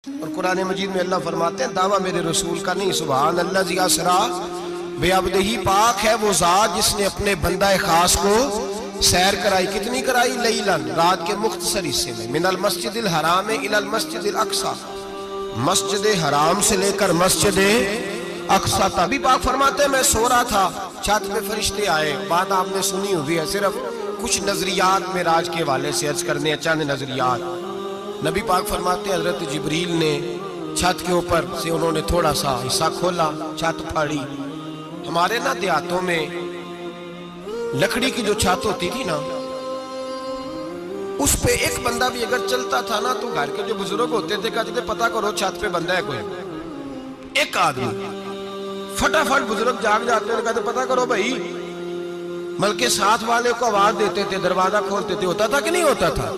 اور قرآن مجید میں اللہ فرماتے ہیں دعویٰ میرے رسول کا نہیں، سبحان اللہ ذی اسرا بعبدہ، پاک ہے وہ ذات جس نے اپنے بندہ خاص کو سیر کرائی۔ کتنی کرائی؟ لیلن، رات کے مختصر حصے میں، من المسجد الحرام الی المسجد الاقصی، مسجد حرام سے لے کر مسجد اقصی تک۔ بھی پاک فرماتے ہیں میں سو رہا تھا، چھت پہ فرشتے آئے۔ بات آپ نے سنی ہوئی ہے، صرف کچھ نظریات معراج کے حوالے سے عرض کرنے ہیں، چند نظریات۔ نبی پاک فرماتے ہیں حضرت جبریل نے چھت کے اوپر سے انہوں نے تھوڑا سا حصہ کھولا، چھت پھاڑی۔ ہمارے نا دیہاتوں میں لکڑی کی جو چھت ہوتی تھی نا، اس پہ ایک بندہ بھی اگر چلتا تھا نا تو گھر کے جو بزرگ ہوتے تھے کہتے تھے پتہ کرو چھت پہ بندہ ہے کوئی۔ ایک آدمی فٹافٹ بزرگ جاگ جاتے ہیں، کہتے پتہ کرو بھائی، بلکہ ساتھ والے کو آواز دیتے تھے، دروازہ کھولتے تھے۔ ہوتا تھا کہ نہیں ہوتا تھا؟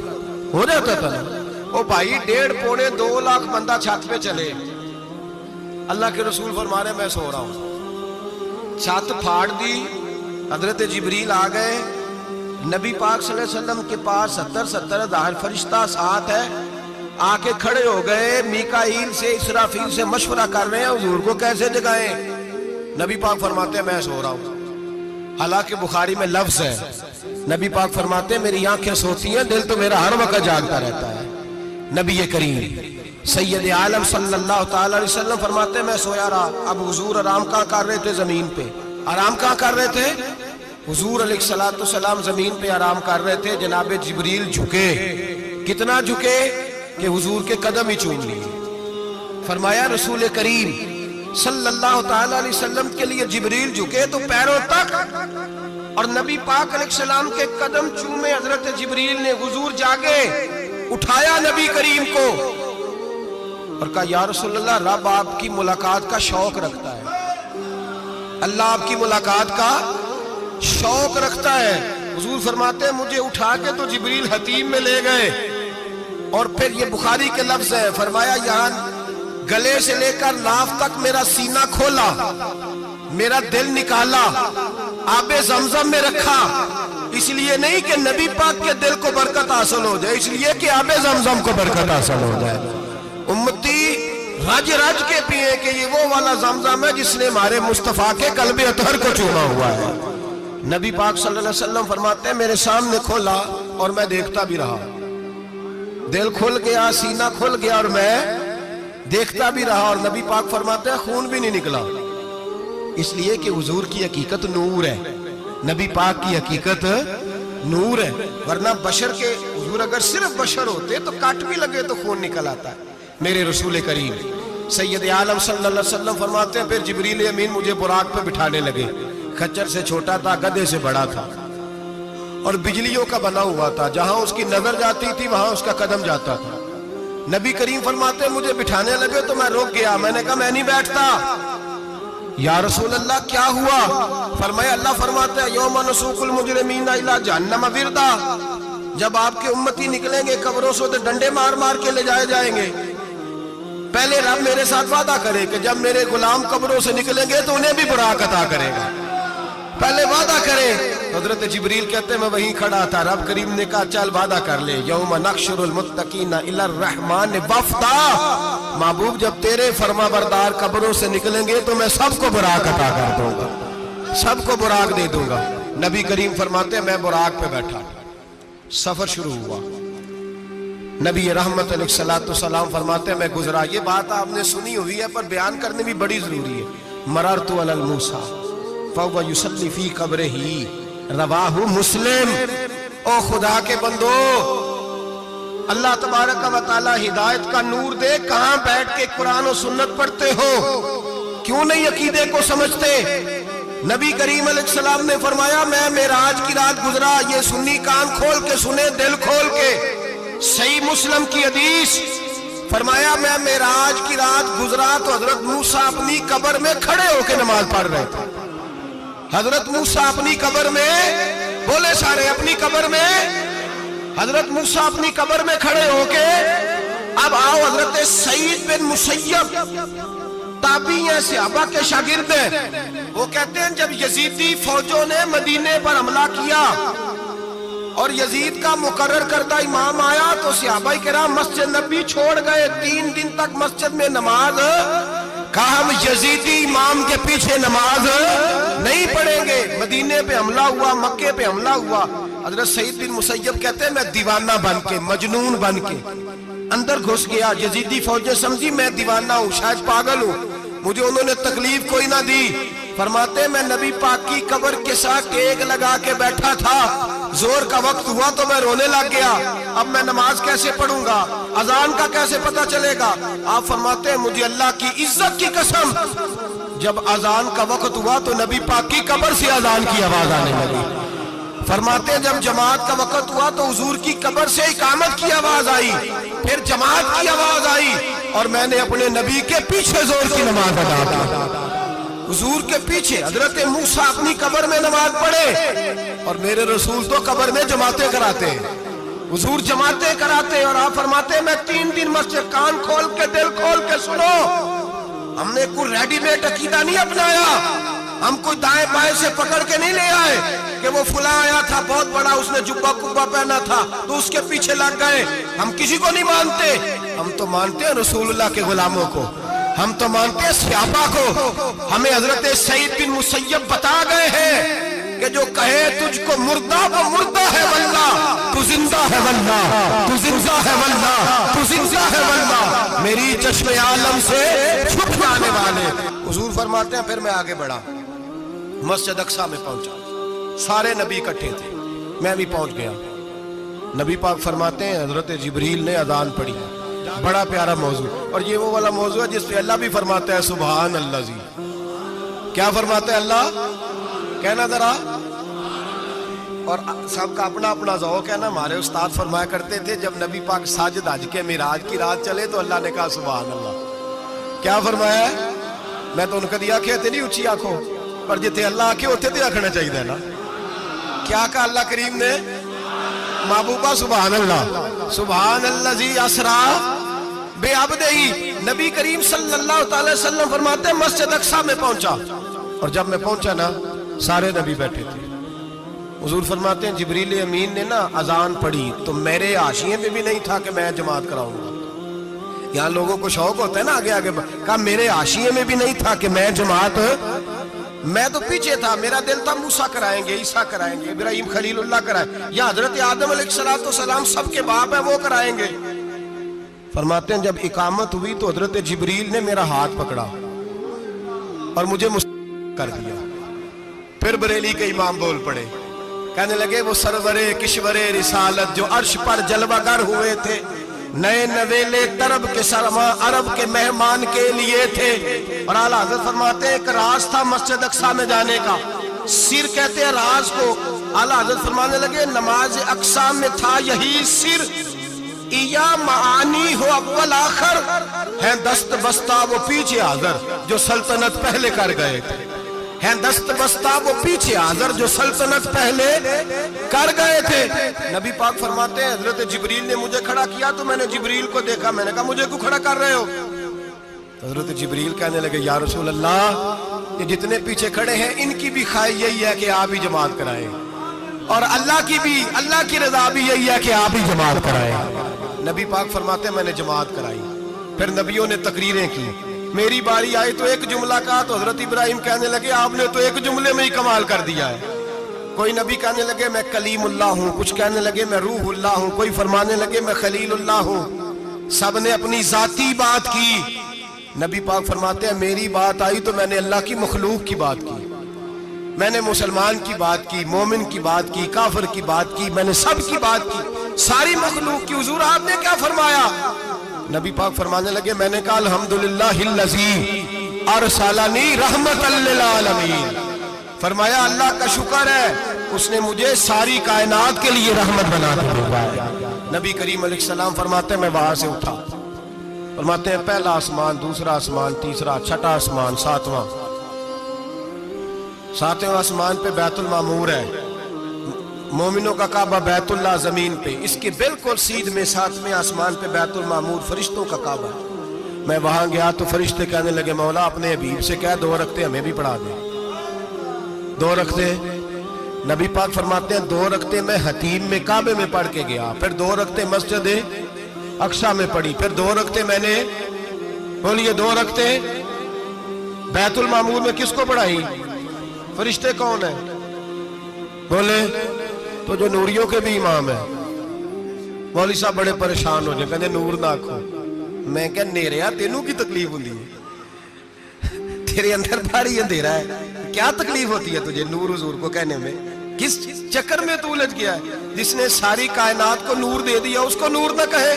ہو جاتا تھا نا۔ او بھائی 1.5 پونے 2 لاکھ بندہ چھت پہ چلے، اللہ کے رسول فرما رہے میں سو رہا ہوں۔ چھت پھاڑ دی، حضرت جبریل آ گئے، نبی پاک صلی اللہ علیہ وسلم کے پاس 70 ہزار فرشتہ ساتھ ہے، آ کے کھڑے ہو گئے، میکائیل سے اسرافیل سے مشورہ کر رہے ہیں حضور کو کیسے جگائیں۔ نبی پاک فرماتے ہیں میں سو رہا ہوں۔ حالانکہ بخاری میں لفظ ہے، نبی پاک فرماتے ہیں میری آنکھیں سوتی ہیں، دل تو میرا ہر وقت جاگتا رہتا ہے۔ نبی کریم سید عالم صلی اللہ تعالی علیہ وسلم فرماتے ہیں میں سویا رہا۔ اب حضور آرام کہاں کر رہے تھے؟ زمین پہ۔ آرام کہاں کر رہے تھے؟ حضور علیہ السلام زمین پہ آرام کر رہے تھے، جناب جبریل جھکے۔ کتنا جھکے کہ حضور کے قدم ہی چوم لیے۔ فرمایا رسول کریم صلی اللہ تعالی علیہ وسلم کے لیے جبریل جھکے تو پیروں تک، اور نبی پاک علیہ السلام کے قدم چومے حضرت جبریل نے۔ حضور جاگے، اٹھایا نبی کریم کو اور کہا یا رسول اللہ، رب آپ کی ملاقات کا شوق رکھتا ہے، اللہ آپ کی ملاقات کا شوق رکھتا ہے۔ حضور فرماتے ہیں مجھے اٹھا کے تو جبریل حتیم میں لے گئے، اور پھر یہ بخاری کے لفظ ہے، فرمایا یہاں گلے سے لے کر ناف تک میرا سینہ کھولا، میرا دل نکالا، آب زمزم میں رکھا، اس لیے نہیں کہ نبی پاک کے دل کو برکت حاصل ہو جائے، اس لیے کہ آب زمزم کو برکت حاصل ہو جائے۔ امتی رج رج کے پیئے کہ یہ وہ والا زمزم ہے جس نے ہمارے مصطفیٰ کے قلب اطہر کو چوما ہوا ہے۔ نبی پاک صلی اللہ علیہ وسلم فرماتے ہیں میرے سامنے کھولا اور میں دیکھتا بھی رہا، دل کھل گیا، سینہ کھل گیا اور میں دیکھتا بھی رہا، اور نبی پاک فرماتے ہیں خون بھی نہیں نکلا، اس لیے کہ حضور کی حقیقت نور ہے، نبی پاک کی حقیقت نور ہے۔ ورنہ بشر کے حضور اگر صرف بشر ہوتے تو کاٹ بھی لگے تو خون نکل آتا ہے۔ میرے رسول کریم سید عالم صلی اللہ علیہ وسلم فرماتے ہیں پھر جبریل امین مجھے براق پہ بٹھانے لگے۔ خچر سے چھوٹا تھا، گدھے سے بڑا تھا، اور بجلیوں کا بنا ہوا تھا، جہاں اس کی نظر جاتی تھی وہاں اس کا قدم جاتا تھا۔ نبی کریم فرماتے ہیں مجھے بٹھانے لگے تو میں رک گیا، میں نے کہا میں نہیں بیٹھتا۔ یا رسول اللہ کیا ہوا؟ فرمایا اللہ فرماتے ہیں یوم نسوق المجرمین الی جہنم وردا، جب آپ کے امتی نکلیں گے قبروں سے تو ڈنڈے مار مار کے لے جائے جائیں گے۔ پہلے رب میرے ساتھ وعدہ کرے کہ جب میرے غلام قبروں سے نکلیں گے تو انہیں بھی براق عطا کرے گا، پہلے وعدہ کرے۔ حضرت جبریل کہتے ہیں میں وہیں کھڑا تھا، رب کریم نے کہا چل وعدہ کر لے، یوم نحشر المتقین الی الرحمن وفدا، محبوب جب تیرے فرما بردار قبروں سے نکلیں گے تو میں سب کو براق عطا کر دوں گا، سب کو براق دے دوں گا۔ نبی کریم فرماتے ہیں میں براق پہ بیٹھا، سفر شروع ہوا۔ نبی رحمت علیہ السلام فرماتے ہیں میں گزرا۔ یہ بات آپ نے سنی ہوئی ہے پر بیان کرنے بھی بڑی ضروری ہے۔ مررت علی الموسیٰ فہو یصلی فی قبرہ، رواہ مسلم۔ او خدا کے بندو، اللہ تبارک و تعالی ہدایت کا نور دے، کہاں بیٹھ کے قرآن و سنت پڑھتے ہو؟ کیوں نہیں عقیدے کو سمجھتے؟ نبی کریم علیہ السلام نے فرمایا میں معراج کی رات گزرا، یہ سنی کان کھول کے سنے، دل کھول کے، صحیح مسلم کی حدیث۔ فرمایا میں معراج کی رات گزرا تو حضرت موسیٰ اپنی قبر میں کھڑے ہو کے نماز پڑھ رہے تھے۔ حضرت موسیٰ اپنی قبر میں، بولے سارے اپنی قبر میں، حضرت موسیٰ اپنی قبر میں کھڑے ہو کے۔ اب آؤ حضرت سعید بن مسیب تابعی ہیں، صحابہ کے شاگرد ہیں، وہ کہتے ہیں جب یزیدی فوجوں نے مدینے پر حملہ کیا اور یزید کا مقرر کردہ امام آیا تو صحابہ کرام مسجد نبی چھوڑ گئے، 3 دن تک مسجد میں نماز، کہا ہم یزیدی امام کے پیچھے نماز نہیں پڑھیں گے۔ مدینے پہ حملہ ہوا، مکے پہ حملہ ہوا، حضرت سعید بن مسیب کہتے ہیں میں دیوانہ بن کے، مجنون بن کے اندر گھس گیا۔ یزیدی فوجیں سمجھی میں دیوانہ ہوں، شاید پاگل ہوں، مجھے انہوں نے تکلیف کوئی نہ دی۔ فرماتے ہیں میں نبی پاک کی قبر کے ساتھ ٹیک لگا کے بیٹھا تھا، زور کا وقت ہوا تو میں رونے لگ گیا، اب میں نماز کیسے پڑھوں گا، اذان کا کیسے پتہ چلے گا؟ آپ فرماتے ہیں مجھے اللہ کی عزت کی قسم، جب اذان کا وقت ہوا تو نبی پاک کی قبر سے اذان کی آواز آنے لگی۔ فرماتے ہیں جب جماعت کا وقت ہوا تو حضور کی قبر سے اقامت کی آواز آئی، پھر جماعت کی آواز آئی، اور میں نے اپنے نبی کے پیچھے زور کی نماز ادا کی۔ حضور کے پیچھے حضرت موسیٰ اپنی قبر میں نماز پڑھے، اور میرے رسول تو قبر میں جماعتیں کراتے ہیں، حضور جماعتیں کراتے ہیں۔ اور آپ فرماتے ہیں میں 3 دن مسجد، کان کھول کے دل کھول کے سنو، ہم نے کوئی ریڈی میڈ عقیدہ نہیں اپنایا، ہم کوئی دائیں بائیں سے پکڑ کے نہیں لے آئے کہ وہ فلاں آیا تھا بہت بڑا، اس نے جبہ کبہ پہنا تھا تو اس کے پیچھے لگ گئے۔ ہم کسی کو نہیں مانتے، ہم تو مانتے ہیں رسول اللہ کے غلاموں کو، ہم تو مانتے ہیں صحابہ کو۔ ہمیں حضرت سعید بن مسیب بتا گئے ہیں کہ جو کہے تجھ کو مردہ وہ مردہ ہے واللہ، تو زندہ ہے واللہ، تو زندہ ہے واللہ، تو زندہ ہے واللہ، میری چشم عالم سے چھپ جانے والے۔ حضور فرماتے ہیں پھر میں آگے بڑھا، مسجد اقصیٰ میں پہنچا، سارے نبی اکٹھے تھے، میں بھی پہنچ گیا۔ نبی پاک فرماتے ہیں حضرت جبریل نے اذان پڑھی، بڑا پیارا موضوع، اور یہ وہ والا موضوع ہے جس پہ اللہ بھی فرماتا ہے سبحان اللہ جی۔ کیا فرماتا ہے اللہ؟ کہنا ذرا، اور سب کا اپنا اپنا ذوق ہے نا۔ ہمارے استاد فرمایا کرتے تھے جب نبی پاک ساجد حج کے معراج کی رات چلے تو اللہ نے کہا سبحان اللہ۔ کیا فرمایا ہے؟ میں تو ان کا دیا کہتے نہیں اچھی آنکھوں پر جتنے اللہ آنکھیں ہوتے تھے آکھنا چاہیے نا۔ کیا کہا اللہ کریم نے؟ محبوبہ سبحان اللہ، سبحان الذی اسرا بعبدہ۔ نبی کریم صلی اللہ تعالی وسلم فرماتے ہیں مسجد اقصیٰ میں پہنچا، اور جب میں پہنچا نا سارے نبی بیٹھے تھے۔ حضور فرماتے ہیں جبریل امین نے نا اذان پڑھی تو میرے حاشیے میں بھی نہیں تھا کہ میں جماعت کراؤں گا۔ یہاں لوگوں کو شوق ہوتا ہے نا آگے آگے، کہا میرے حاشیے میں بھی نہیں تھا کہ میں جماعت، میں تو پیچھے تھا، میرا دل تھا موسیٰ کرائیں گے، عیسیٰ کرائیں گے، ابراہیم خلیل اللہ کرائیں، یا حضرت آدم علیہ السلام سب کے باپ ہیں وہ کرائیں گے۔ فرماتے ہیں جب اقامت ہوئی تو حضرت جبریل نے میرا ہاتھ پکڑا اور مجھے کر دیا۔ پھر بریلی کے امام بول پڑے، کہنے لگے وہ سرور کشور رسالت جو عرش پر جلوہ گر ہوئے تھے، نئے نویلے طرب کے سرما عرب کے مہمان کے لیے تھے۔ اور اعلیٰ حضرت فرماتے ہیں ایک راز تھا مسجد اقصیٰ میں جانے کا، سر کہتے ہیں راز کو۔ اعلیٰ حضرت فرمانے لگے نماز اقصیٰ میں تھا یہی سر، یا معانی ہو اول آخر، ہے دست بستہ وہ پیچھے حاضر جو سلطنت پہلے کر گئے تھے، ہے دست بستہ وہ پیچھے حاضر جو سلطنت پہلے کر گئے تھے۔ نبی پاک فرماتے ہیں حضرت جبریل نے مجھے کھڑا کیا تو میں نے جبریل کو دیکھا، میں نے کہا مجھے کیوں کھڑا کر رہے ہو؟ حضرت جبریل کہنے لگے یا رسول اللہ یہ جتنے پیچھے کھڑے ہیں ان کی بھی خواہش یہی ہے کہ آپ ہی جماعت کرائیں، اور اللہ کی رضا بھی یہی ہے کہ آپ ہی جماعت کرائیں۔ نبی پاک فرماتے ہیں میں نے جماعت کرائی، پھر نبیوں نے تقریریں کی، میری باری آئی تو ایک جملہ کہا تو حضرت ابراہیم کہنے لگے آپ نے تو ایک جملے میں ہی کمال کر دیا ہے۔ کوئی نبی کہنے لگے میں کلیم اللہ ہوں، کچھ کہنے لگے میں روح اللہ ہوں، کوئی فرمانے لگے میں خلیل اللہ ہوں، سب نے اپنی ذاتی بات کی۔ نبی پاک فرماتے ہیں میری بات آئی تو میں نے اللہ کی مخلوق کی بات کی، میں نے مسلمان کی بات کی، مومن کی بات کی، کافر کی بات کی، میں نے سب کی بات کی، ساری مخلوق کی۔ حضور آپ نے کیا فرمایا؟ نبی پاک فرمانے لگے میں نے کہا الحمدللہ الذی ارسلنی رحمت للعالمین، فرمایا اللہ کا شکر ہے اس نے مجھے ساری کائنات کے لیے رحمت بنا کے بھیجا ہے۔ نبی کریم علیہ السلام فرماتے ہیں میں وہاں سے اٹھا، فرماتے ہیں پہلا آسمان، دوسرا آسمان، تیسرا، چھٹا آسمان، ساتواں آسمان پہ بیت المعمور ہے، مومنوں کا کعبہ بیت اللہ زمین پہ، اس کے بالکل سیدھ میں 7ویں آسمان پہ بیت المعمور فرشتوں کا کعبہ ہے۔ میں وہاں گیا تو فرشتے کہنے لگے مولا اپنے حبیب سے کہہ 2 رکعتیں ہمیں بھی پڑھا دے، 2 رکعتیں نبی پاک فرماتے ہیں 2 رکعتیں میں حتیم میں کعبے میں پڑھ کے گیا، پھر 2 رکعتیں مسجد اقصی میں پڑھی، پھر 2 رکعتیں میں نے بولیے 2 رکعتیں بیت المعمور میں کس کو پڑھائی؟ فرشتے کون ہیں؟ بولے تو جو نوریوں کے بھی امام ہیں۔ مولوی صاحب بڑے پریشان ہو جائے، کہتے نور نہ آکھو۔ میں کہ نیریا تینوں کی تکلیف ہوتی ہے، تیرے اندر بھاری اندھیرا ہے، کیا تکلیف ہوتی ہے تجھے نور حضور کو کہنے میں؟ کس چکر میں تو الجھ گیا ہے؟ جس نے ساری کائنات کو نور دے دیا اس کو نور نہ کہے؟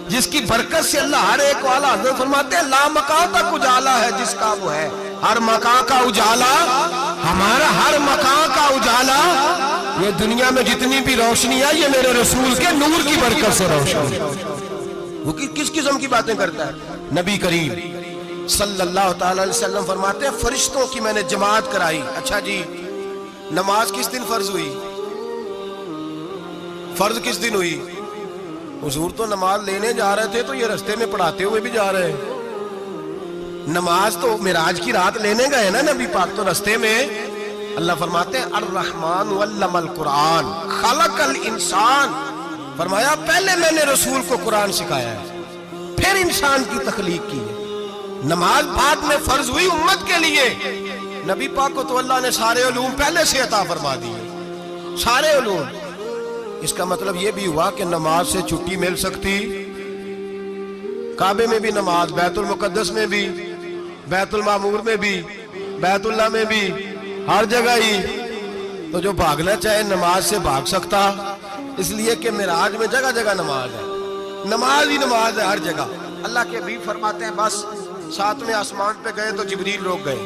جس کی برکت سے اللہ ہر ایک والا، حضرت فرماتے ہیں لا مکان تک اجالا ہے جس کا وہ ہے، ہر مکان کا اجالا ہمارا، ہر مکان کا اجالا، یہ دنیا میں جتنی بھی روشنی ہے یہ میرے رسول کے نور کی برکت سے روشن ہے۔ وہ کس قسم کی باتیں کرتا ہے؟ نبی کریم صلی اللہ تعالی علیہ وسلم فرماتے ہیں فرشتوں کی میں نے جماعت کرائی۔ اچھا جی، نماز کس دن فرض ہوئی؟ فرض کس دن ہوئی؟ حضور تو نماز لینے جا رہے تھے تو یہ رستے میں پڑھاتے ہوئے بھی جا رہے ہیں۔ نماز تو معراج کی رات لینے گئے نا نبی پاک، تو رستے میں اللہ فرماتے ہیں الرحمن علم القرآن خلق الانسان، فرمایا پہلے میں نے رسول کو قرآن سکھایا ہے پھر انسان کی تخلیق کی ہے۔ نماز بعد میں فرض ہوئی امت کے لیے، نبی پاک کو تو اللہ نے سارے علوم پہلے سے عطا فرما دیے، سارے علوم۔ اس کا مطلب یہ بھی ہوا کہ نماز سے چھٹی مل سکتی، کعبے میں بھی نماز، بیت المقدس میں بھی، بیت المعمور میں بھی، بیت اللہ میں بھی، ہر جگہ ہی۔ تو جو بھاگنا چاہے نماز سے بھاگ سکتا، اس لیے کہ معراج میں جگہ جگہ نماز ہے، نماز ہی نماز ہے ہر جگہ۔ اللہ کے حبیب فرماتے ہیں بس 7ویں آسمان پہ گئے تو جبریل روک گئے،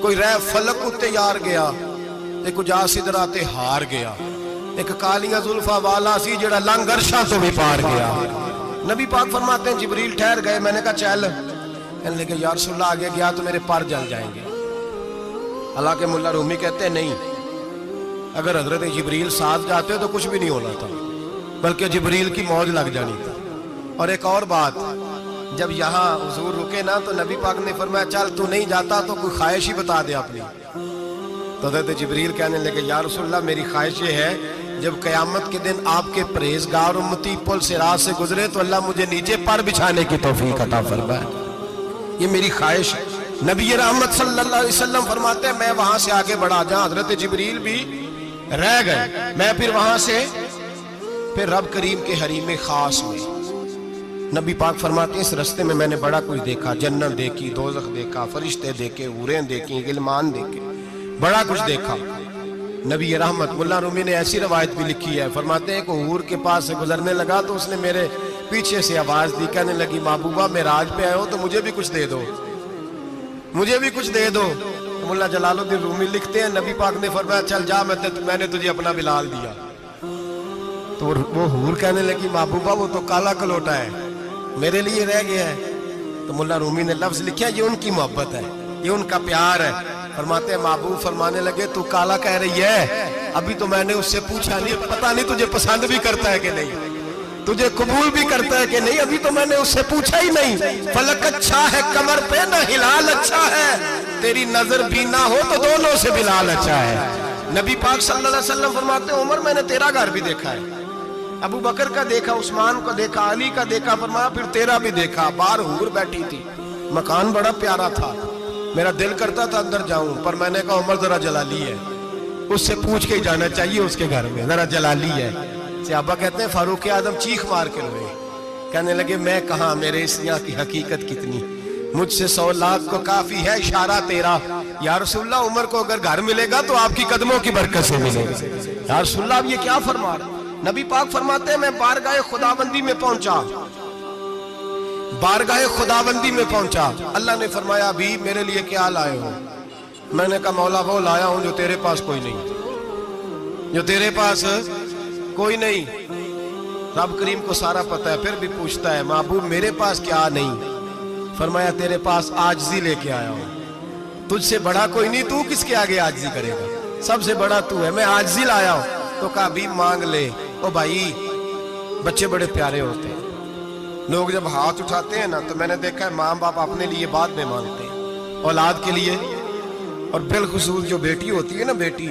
کوئی رہ فلک اتے یار گیا، ایک جا سدرا تے ہار گیا، ایک کالیاں زلفاں والا سی جڑا لنگ عرشاں تو بھی پار گیا۔ نبی پاک فرماتے ہیں جبریل ٹھہر گئے، میں نے کہا چل، کہنے لگے یا رسول اللہ آگے گیا تو میرے پر جل جائیں گے۔ حالانکہ ملا رومی کہتے ہیں نہیں، اگر حضرت جبریل ساتھ جاتے تو کچھ بھی نہیں ہونا تھا، بلکہ جبریل کی موج لگ جانی تھی۔ اور ایک اور بات، جب یہاں حضور رکے نا تو نبی پاک نے فرمایا چل تو نہیں جاتا تو کوئی خواہش ہی بتا دے اپنی۔ تو حضرت جبریل کہنے لگے یا رسول اللہ میری خواہش یہ ہے جب قیامت کے دن آپ کے پرہیزگار امتی پل سے راہ سے گزرے تو اللہ مجھے نیچے پر بچھانے کی توفیق عطا فرمائے، یہ میری خواہش۔ نبی رحمت صلی اللہ علیہ وسلم فرماتے ہیں میں وہاں سے آگے بڑھا جہاں حضرت جبریل بھی رہ گئے، میں پھر وہاں سے پھر رب کریم کے حریم خاص میں۔ نبی پاک فرماتے ہیں اس رستے میں میں نے بڑا کچھ دیکھا، جنت دیکھی، دوزخ دیکھا، فرشتے دیکھے، حوریں دیکھی، غلمان دیکھے، بڑا کچھ دیکھا۔ نبی رحمت ملا رومی نے ایسی روایت بھی لکھی ہے، فرماتے ہیں کہ حور کے پاس سے گزرنے لگا تو اس نے میرے پیچھے سے آواز دی، کہنے لگی محبوبہ معراج پہ آئے ہو تو مجھے بھی کچھ دے دو، مجھے بھی کچھ دے دو۔ ملا جلال الدین رومی لکھتے ہیں نبی پاک نے فرمایا چل جا میں نے تجھے اپنا بلال دیا۔ تو وہ حور کہنے لگی محبوبہ وہ تو کالا کلوٹا ہے، میرے لیے رہ گیا ہے۔ تو ملا رومی نے لفظ لکھا یہ ان کی محبت ہے، یہ ان کا پیار ہے۔ فرماتے ہیں محبوب فرمانے لگے تو کالا کہہ رہی ہے، ابھی تو میں نے اس سے پوچھا نہیں، پتہ نہیں تجھے پسند بھی کرتا ہے کہ نہیں، تجھے قبول بھی کرتا ہے کہ نہیں، ابھی تو میں نے اس سے پوچھا ہی نہیں۔ فلک اچھا ہے کمر پہ نہ ہلال اچھا ہے، تیری نظر بھی نہ ہو تو دونوں سے بلال اچھا ہے۔ نبی پاک صلی اللہ علیہ وسلم فرماتے ہیں عمر میں نے تیرا گھر بھی دیکھا ہے، ابو بکر کا دیکھا، عثمان کو دیکھا، علی کا دیکھا، فرمایا پھر تیرا بھی دیکھا۔ باہر حور بیٹھی تھی، مکان بڑا پیارا تھا، میرا دل کرتا تھا اندر جاؤں، پر میں نے کہا عمر ذرا جلالی ہے، اس سے پوچھ کے ہی جانا چاہیے، اس کے گھر میں ذرا جلالی ہے۔ صحابہ کہتے ہیں فاروق اعظم چیخ مار کے روئے، کہنے لگے میں کہاں، میرے اس یہاں کی حقیقت کتنی، مجھ سے 100 لاکھ کو کافی ہے اشارہ تیرا۔ یا رسول اللہ عمر کو اگر گھر ملے گا تو آپ کی قدموں کی برکت سے ملے گا۔ یا رسول اللہ اب یہ کیا فرما رہا؟ نبی پاک فرماتے ہیں میں بارگاہ خداوندی میں پہنچا، بارگاہ خداوندی میں پہنچا، اللہ نے فرمایا ابھی میرے لیے کیا لائے ہو؟ میں نے کہا مولا وہ لایا ہوں جو تیرے پاس کوئی نہیں، جو تیرے پاس کوئی نہیں۔ رب کریم کو سارا پتہ ہے، پھر بھی پوچھتا ہے محبوب میرے پاس کیا نہیں؟ فرمایا تیرے پاس عاجزی لے کے آیا ہوں، تجھ سے بڑا کوئی نہیں، تو کس کے آگے عاجزی کرے گا، سب سے بڑا تو ہے، میں عاجزی لایا ہوں۔ تو کہا بھی مانگ لے۔ او بھائی بچے بڑے پیارے ہوتے ہیں، لوگ جب ہاتھ اٹھاتے ہیں نا تو میں نے دیکھا ہے ماں باپ اپنے لیے بعد میں مانگتے ہیں، اولاد کے لیے، اور بالخصوص جو بیٹی ہوتی ہے نا، بیٹی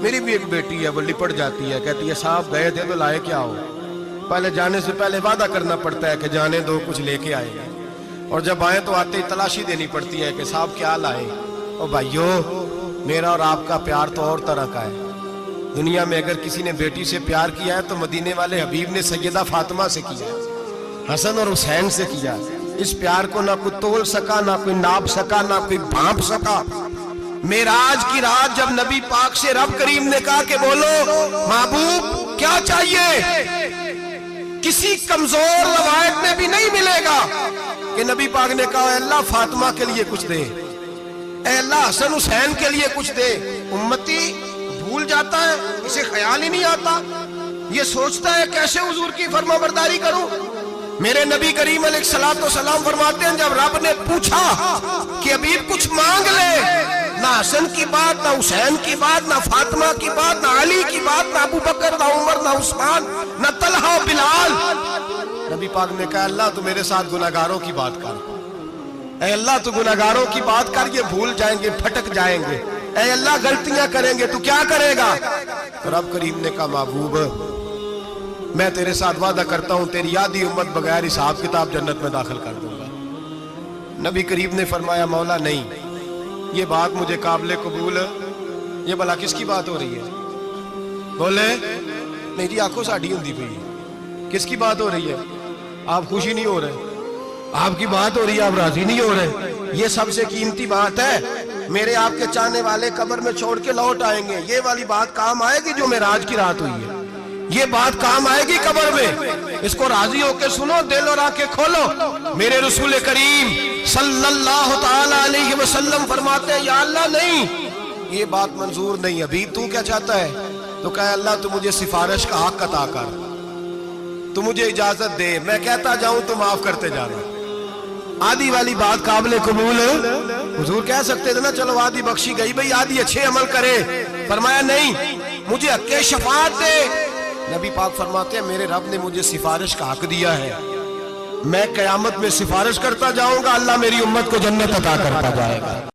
میری بھی ایک بیٹی ہے, وہ لپٹ جاتی ہے, کہتی ہے صاحب گئے تھے تو لائے کیا ہو. پہلے جانے سے پہلے وعدہ کرنا پڑتا ہے کہ جانے دو کچھ لے کے آئے گا, اور جب آئے تو آتے ہی تلاشی دینی پڑتی ہے کہ صاحب کیا لائے. اور بھائیو, میرا اور آپ کا پیار تو اور طرح کا ہے. دنیا میں اگر کسی نے بیٹی سے پیار کیا ہے تو مدینے والے حبیب نے سیدہ فاطمہ سے کیا, حسن اور حسین سے کیا. اس پیار کو نہ کوئی تول سکا, نہ کوئی ناپ سکا, نہ کوئی بھانپ سکا. معراج کی رات جب نبی پاک سے رب کریم نے کہا کہ بولو محبوب کیا چاہیے, کسی کمزور روایت میں بھی نہیں ملے گا کہ نبی پاک نے کہا اے اللہ فاطمہ کے لیے کچھ دے, اے اللہ حسن حسین کے لیے کچھ دے. امتی بھول جاتا ہے, اسے خیال ہی نہیں آتا, یہ سوچتا ہے کیسے حضور کی فرما برداری کروں. میرے نبی کریم علیہ الصلوۃ والسلام فرماتے ہیں جب رب نے پوچھا کہ ابھی کچھ مانگ لے, نہ حسن کی بات, نہ حسین کی بات, نہ فاطمہ کی بات, نہ علی کی بات, نہ ابو بکر, نہ عمر, نہ عثمان, نہ طلحہ بلال. نبی پاک نے کہا اللہ تو میرے ساتھ گناہگاروں کی بات کر, اے اللہ تو گناہگاروں کی بات کر, یہ بھول جائیں گے, پھٹک جائیں گے, اے اللہ غلطیاں کریں گے, تو کیا کرے گا. تو رب کریم نے کہا محبوب میں تیرے ساتھ وعدہ کرتا ہوں تیری آدھی امت بغیر حساب کتاب جنت میں داخل کر دوں گا. نبی کریم نے فرمایا مولا نہیں, یہ بات مجھے قابل قبول, یہ بھلا کس کی بات ہو رہی ہے. بولے میری آنکھوں ساڑھی ہوندی پئی, کس کی بات ہو رہی ہے. آپ خوشی نہیں ہو رہے, آپ کی بات ہو رہی ہے, آپ راضی نہیں ہو رہے. یہ سب سے قیمتی بات ہے. میرے آپ کے چاہنے والے قبر میں چھوڑ کے لوٹ آئیں گے, یہ والی بات کام آئے گی جو معراج کی رات ہوئی ہے, یہ بات کام آئے گی قبر میں. اس کو راضی ہو کے سنو, دل اور آنکھیں کھولو. میرے رسول کریم صلی اللہ تعالی علیہ وسلم فرماتے ہیں یا اللہ نہیں, یہ بات منظور نہیں. ابھی تو کیا چاہتا ہے؟ تو کہا اللہ تو مجھے سفارش کا حق عطا کر, تو مجھے اجازت دے, میں کہتا جاؤں تو معاف کرتے جانا. آدھی والی بات قابل قبول, حضور کہہ سکتے تھے نا چلو آدھی بخشی گئی بھئی, آدھی اچھے عمل کرے. فرمایا نہیں, مجھے حق شفاعت دے. نبی پاک فرماتے ہیں میرے رب نے مجھے سفارش کا حق دیا ہے, میں قیامت میں سفارش کرتا جاؤں گا, اللہ میری امت کو جنت عطا کرتا جائے گا.